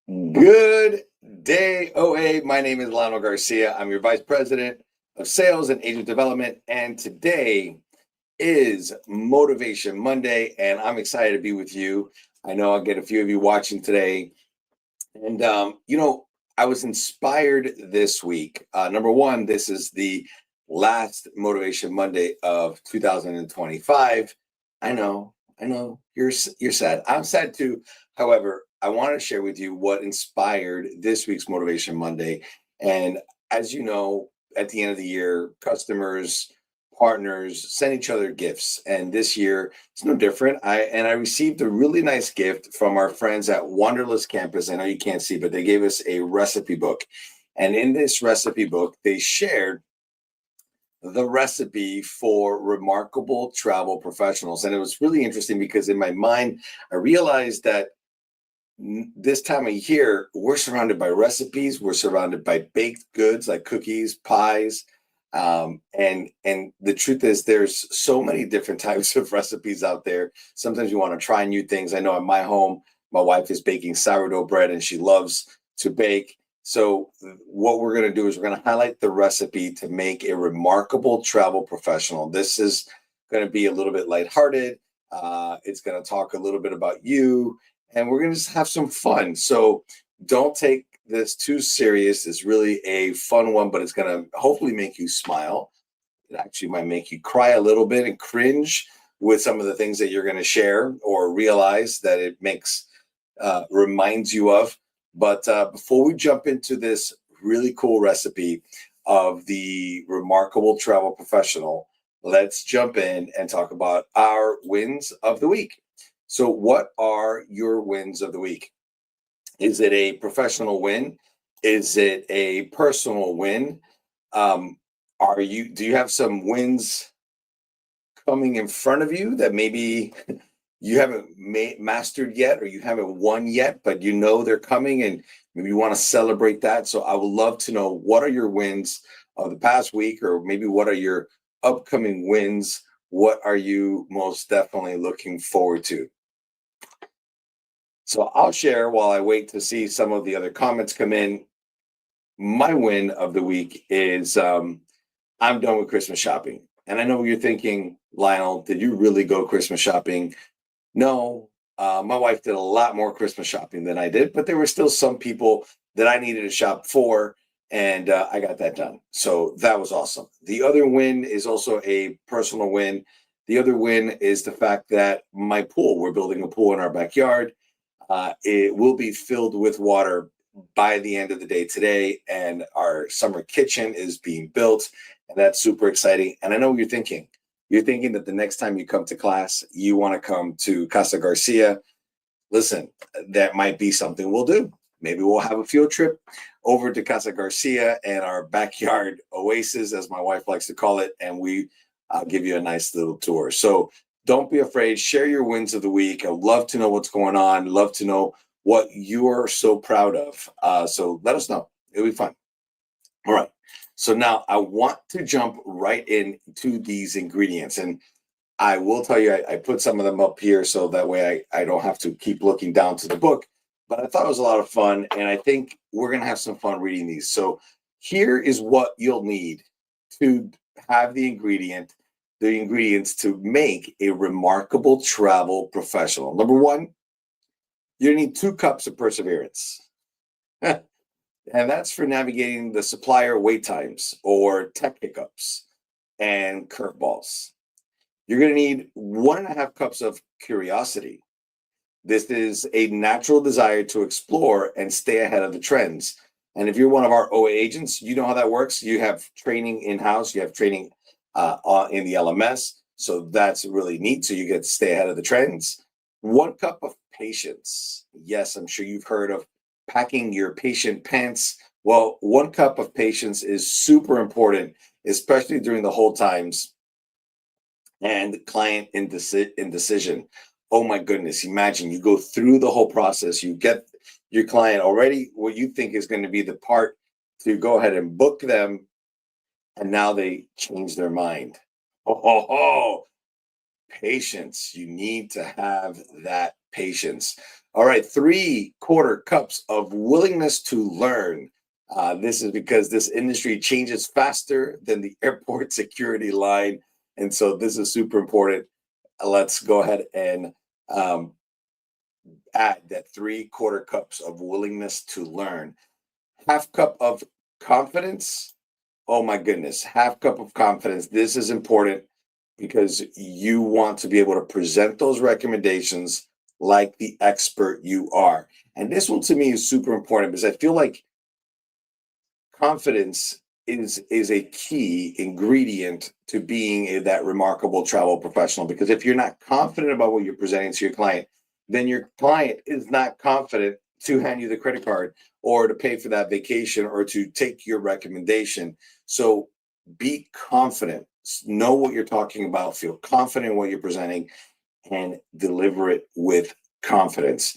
Good day, OA. My name is Lionel Garcia. I'm your Vice President of Sales and Agent Development. And today is Motivation Monday, and I'm excited to be with you. I know I'll get a few of you watching today. And, I was inspired this week. Number one, this is the last Motivation Monday of 2025. I know, you're sad. I'm sad too. However, I want to share with you what inspired this week's Motivation Monday. And as you know, at the end of the year, customers, partners send each other gifts. And this year it's no different. I received a really nice gift from our friends at Wanderlust Campus. I know you can't see, but they gave us a recipe book. And in this recipe book, they shared the recipe for remarkable travel professionals. And it was really interesting because in my mind, I realized that this time of year, we're surrounded by recipes. We're surrounded by baked goods like cookies, pies. And the truth is there's so many different types of recipes out there. Sometimes you want to try new things. I know at my home, my wife is baking sourdough bread and she loves to bake. So what we're going to do is we're going to highlight the recipe to make a remarkable travel professional. This is going to be a little bit lighthearted. It's going to talk a little bit about you, and we're going to just have some fun. So don't take this too serious. It's really a fun one, but it's going to hopefully make you smile. It actually might make you cry a little bit and cringe with some of the things that you're going to share or realize that it reminds you of. But before we jump into this really cool recipe of the remarkable travel professional, let's jump in and talk about our wins of the week. So what are your wins of the week? Is it a professional win? Is it a personal win? Do you have some wins coming in front of you that maybe you haven't mastered yet, or you haven't won yet, but you know they're coming and maybe you want to celebrate that? So I would love to know, what are your wins of the past week, or maybe what are your upcoming wins? What are you most definitely looking forward to? So I'll share while I wait to see some of the other comments come in. My win of the week is I'm done with Christmas shopping. And I know you're thinking, Lionel, did you really go Christmas shopping? No, my wife did a lot more Christmas shopping than I did, but there were still some people that I needed to shop for, and I got that done. So that was awesome. The other win is also a personal win. The other win is the fact that my pool, we're building a pool in our backyard. It will be filled with water by the end of the day today, and our summer kitchen is being built, and that's super exciting. And I know what you're thinking. You're thinking that the next time you come to class, you want to come to Casa Garcia. Listen, that might be something we'll do. Maybe we'll have a field trip over to Casa Garcia and our backyard oasis, as my wife likes to call it, and I'll give you a nice little tour. So don't be afraid. Share your wins of the week. I'd love to know what's going on. Love to know what you're so proud of. So let us know. It'll be fun. All right. So now I want to jump right into these ingredients. And I will tell you, I put some of them up here so that way I don't have to keep looking down to the book. But I thought it was a lot of fun, and I think we're going to have some fun reading these. So here is what you'll need to have the ingredients to make a remarkable travel professional. Number one, you need 2 cups of perseverance. And that's for navigating the supplier wait times or tech hiccups and curveballs. You're going to need 1.5 cups of curiosity. This is a natural desire to explore and stay ahead of the trends. And if you're one of our OA agents, you know how that works. You have training in-house. You have training in the LMS. So that's really neat. So you get to stay ahead of the trends. 1 cup of patience. Yes, I'm sure you've heard of packing your patient pants. Well, 1 cup of patience is super important, especially during the hold times and client indecision. Oh my goodness, imagine you go through the whole process, you get your client already what you think is going to be the part to go ahead and book them, and now they change their mind. Oh, patience. You need to have that patience. All right, 3/4 cups of willingness to learn. This is because this industry changes faster than the airport security line. And so this is super important. Let's go ahead and um, add that 3/4 cups of willingness to learn. Half cup of confidence. Oh my goodness, half cup of confidence. This is important because you want to be able to present those recommendations like the expert you are. And this one to me is super important because I feel like confidence is a key ingredient to being that remarkable travel professional, because if you're not confident about what you're presenting to your client, then your client is not confident to hand you the credit card or to pay for that vacation or to take your recommendation. So be confident, know what you're talking about, feel confident in what you're presenting, and deliver it with confidence.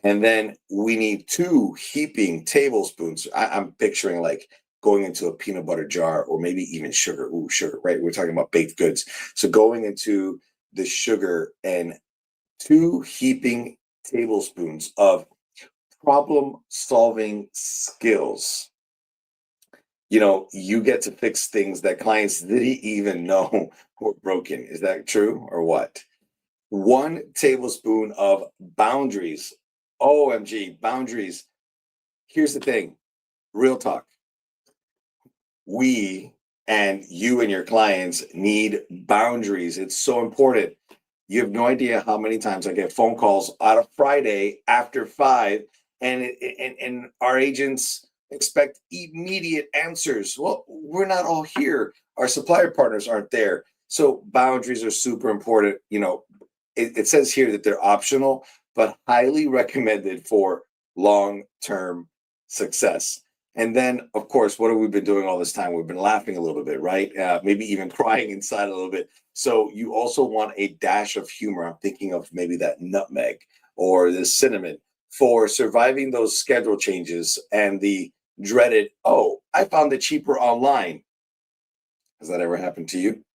And then we need 2 heaping tablespoons. I'm picturing like going into a peanut butter jar or maybe even sugar. Ooh, sugar, right? We're talking about baked goods. So going into the sugar and 2 heaping tablespoons of problem solving skills. You get to fix things that clients didn't even know were broken. Is that true or what? 1 tablespoon of boundaries. OMG, boundaries. Here's the thing, real talk. We and you and your clients need boundaries. It's so important. You have no idea how many times I get phone calls on a Friday after 5, and our agents expect immediate answers. Well, we're not all here. Our supplier partners aren't there. So boundaries are super important. It says here that they're optional, but highly recommended for long-term success. And then, of course, what have we been doing all this time? We've been laughing a little bit, right? Maybe even crying inside a little bit. So you also want a dash of humor. I'm thinking of maybe that nutmeg or the cinnamon for surviving those schedule changes and the dreaded, oh, I found it cheaper online. Has that ever happened to you?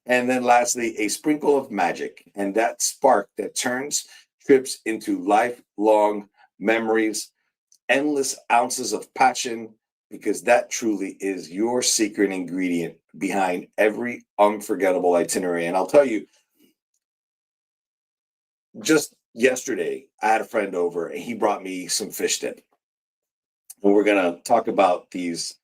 And then lastly, a sprinkle of magic, and that spark that turns trips into lifelong memories, endless ounces of passion, because that truly is your secret ingredient behind every unforgettable itinerary. And I'll tell you, just yesterday, I had a friend over and he brought me some fish dip. And we're going to talk about this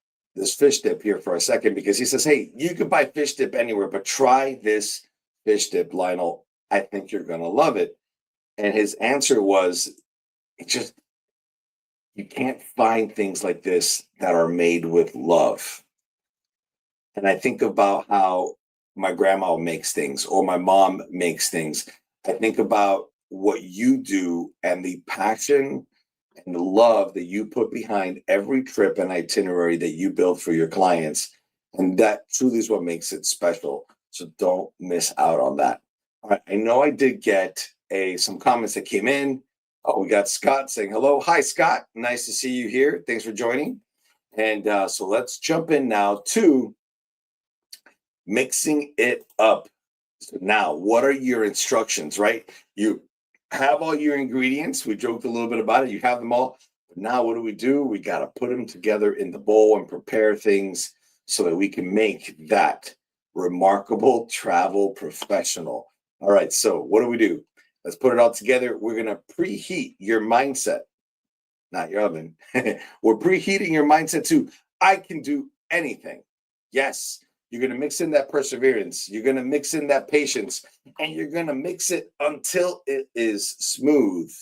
fish dip here for a second, because he says, hey, you could buy fish dip anywhere, but try this fish dip, Lionel. I think you're going to love it. And his answer was, it just, you can't find things like this that are made with love. And I think about how my grandma makes things or my mom makes things. I think about what you do and the passion and the love that you put behind every trip and itinerary that you build for your clients. And that truly is what makes it special. So don't miss out on that. All right. I know I did get some comments that came in. Oh, we got Scott saying hello. Hi, Scott. Nice to see you here. Thanks for joining. And so let's jump in now to mixing it up. So now, what are your instructions, right? You have all your ingredients. We joked a little bit about it. You have them all. But now what do? We got to put them together in the bowl and prepare things so that we can make that remarkable travel professional. All right, so what do? Let's put it all together. We're going to preheat your mindset, not your oven. We're preheating your mindset to, I can do anything. Yes, you're going to mix in that perseverance. You're going to mix in that patience, and you're going to mix it until it is smooth,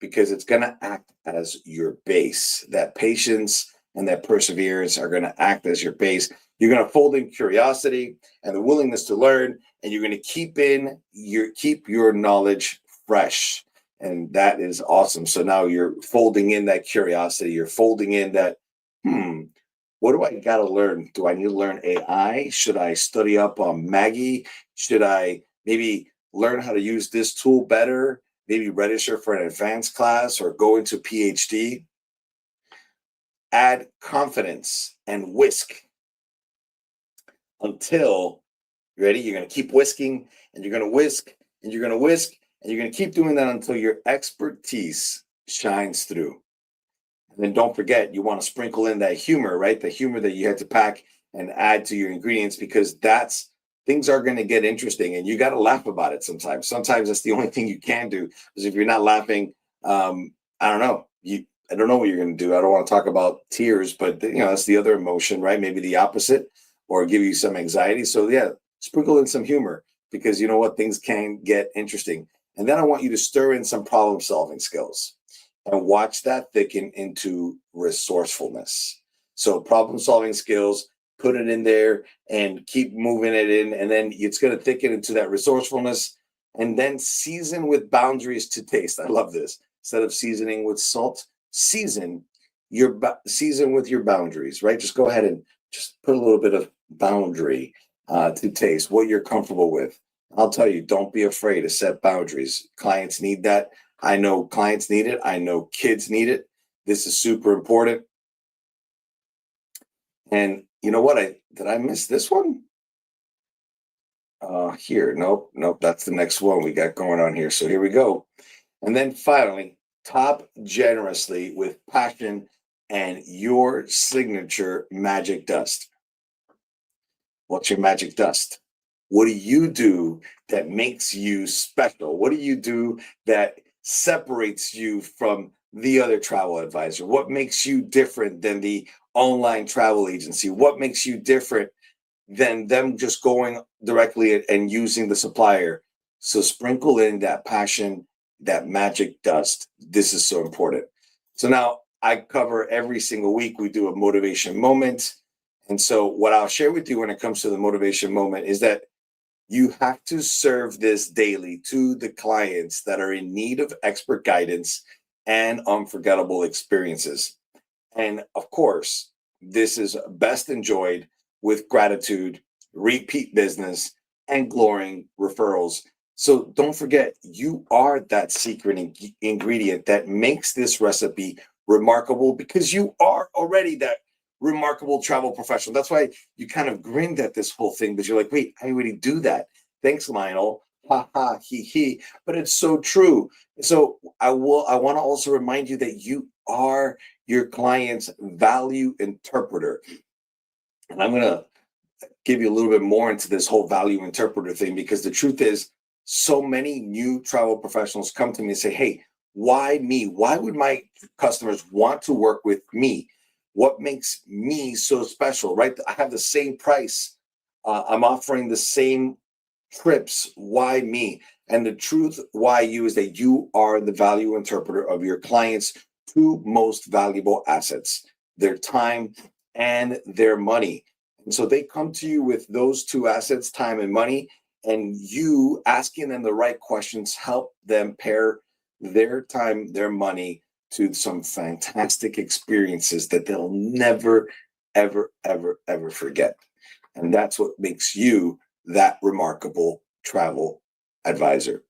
because it's going to act as your base. That patience and that perseverance are going to act as your base. You're going to fold in curiosity and the willingness to learn, and you're going to keep your knowledge fresh. And that is awesome. So now you're folding in that curiosity. You're folding in that, what do I got to learn? Do I need to learn AI? Should I study up on Maggie? Should I maybe learn how to use this tool better? Maybe register for an advanced class or go into PhD? Add confidence and whisk until, you ready? You're going to keep whisking, and you're going to whisk, and you're going to whisk, And you're going to keep doing that until your expertise shines through. And then don't forget, you want to sprinkle in that humor, right? The humor that you had to pack and add to your ingredients, because that's things are going to get interesting and you got to laugh about it sometimes. Sometimes that's the only thing you can do, because if you're not laughing, I don't know. I don't know what you're going to do. I don't want to talk about tears, but that's the other emotion, right? Maybe the opposite, or give you some anxiety. So yeah, sprinkle in some humor, because you know what, things can get interesting. And then I want you to stir in some problem solving skills and watch that thicken into resourcefulness. So problem solving skills, put it in there and keep moving it in. And then it's going to thicken into that resourcefulness, and then season with boundaries to taste. I love this. Instead of seasoning with salt, season with your boundaries, right? Just go ahead and just put a little bit of boundary to taste what you're comfortable with. I'll tell you, don't be afraid to set boundaries. Clients need that. I know clients need it. I know kids need it. This is super important. And you know what? Did I miss this one? Here, nope, that's the next one we got going on here. So here we go. And then finally, top generously with passion and your signature magic dust. What's your magic dust? What do you do that makes you special? What do you do that separates you from the other travel advisor? What makes you different than the online travel agency? What makes you different than them just going directly and using the supplier? So sprinkle in that passion, that magic dust. This is so important. So now I cover every single week. We do a motivation moment. And so what I'll share with you when it comes to the motivation moment is that you have to serve this daily to the clients that are in need of expert guidance and unforgettable experiences. And of course, this is best enjoyed with gratitude, repeat business, and glowing referrals. So don't forget, you are that secret ingredient that makes this recipe remarkable, because you are already that remarkable travel professional. That's why you kind of grinned at this whole thing, but you're like, wait, I already do that. Thanks, Lionel. Ha ha, he he. But it's so true. So I want to also remind you that you are your client's value interpreter. And I'm going to give you a little bit more into this whole value interpreter thing, because the truth is, so many new travel professionals come to me and say, hey, why me? Why would my customers want to work with me? What makes me so special, right? I have the same price. I'm offering the same trips. Why me? And the truth why you is that you are the value interpreter of your clients' two most valuable assets, their time and their money. And so they come to you with those two assets, time and money, and you asking them the right questions help them pair their time, their money to some fantastic experiences that they'll never, ever, ever, ever forget. And that's what makes you that remarkable travel advisor.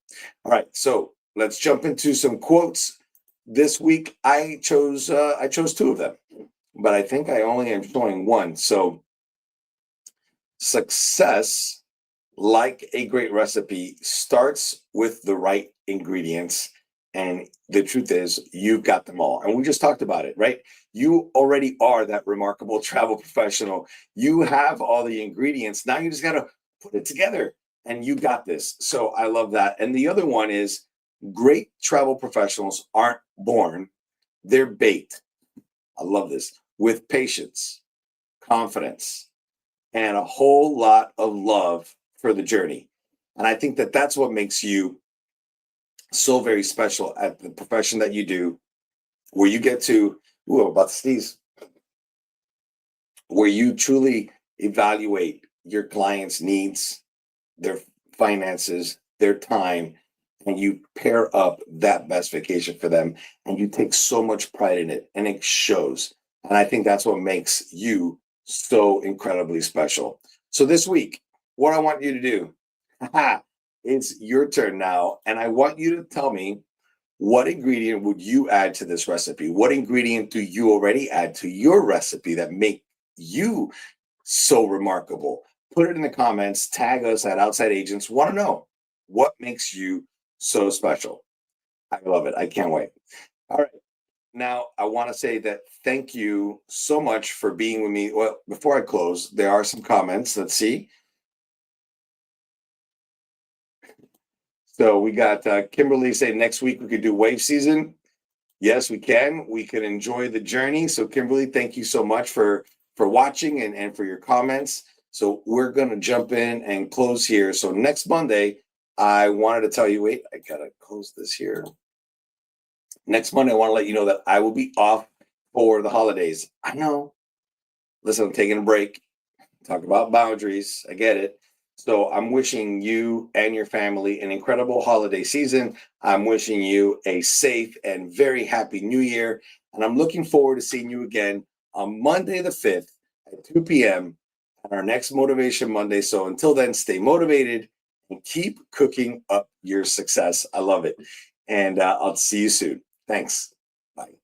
All right, so let's jump into some quotes. This week I chose two of them, but I think I only am showing one. So success, like a great recipe, starts with the right ingredients. And the truth is, you've got them all. And we just talked about it, right? You already are that remarkable travel professional. You have all the ingredients. Now you just got to put it together, and you got this. So I love that. And the other one is, great travel professionals aren't born, they're baked. I love this. With patience, confidence, and a whole lot of love for the journey. And I think that that's what makes you so very special at the profession that you do, where you get to, ooh, I'm about to sneeze, where you truly evaluate your clients' needs, their finances, their time, and you pair up that best vacation for them. And you take so much pride in it, and it shows. And I think that's what makes you so incredibly special. So this week, what I want you to do, it's your turn now. And I want you to tell me, what ingredient would you add to this recipe? What ingredient do you already add to your recipe that make you so remarkable? Put it in the comments, tag us at Outside Agents. Want to know what makes you so special. I love it. I can't wait. All right. Now, I want to say that thank you so much for being with me. Well, before I close, there are some comments. Let's see. So we got Kimberly saying next week we could do wave season. Yes, we can. We can enjoy the journey. So, Kimberly, thank you so much for watching and for your comments. So we're going to jump in and close here. So next Monday, I wanted to tell you, wait, I got to close this here. Next Monday, I want to let you know that I will be off for the holidays. I know. Listen, I'm taking a break. Talk about boundaries. I get it. So I'm wishing you and your family an incredible holiday season. I'm wishing you a safe and very happy new year. And I'm looking forward to seeing you again on Monday the 5th at 2 p.m. on our next Motivation Monday. So until then, stay motivated and keep cooking up your success. I love it. And I'll see you soon. Thanks. Bye.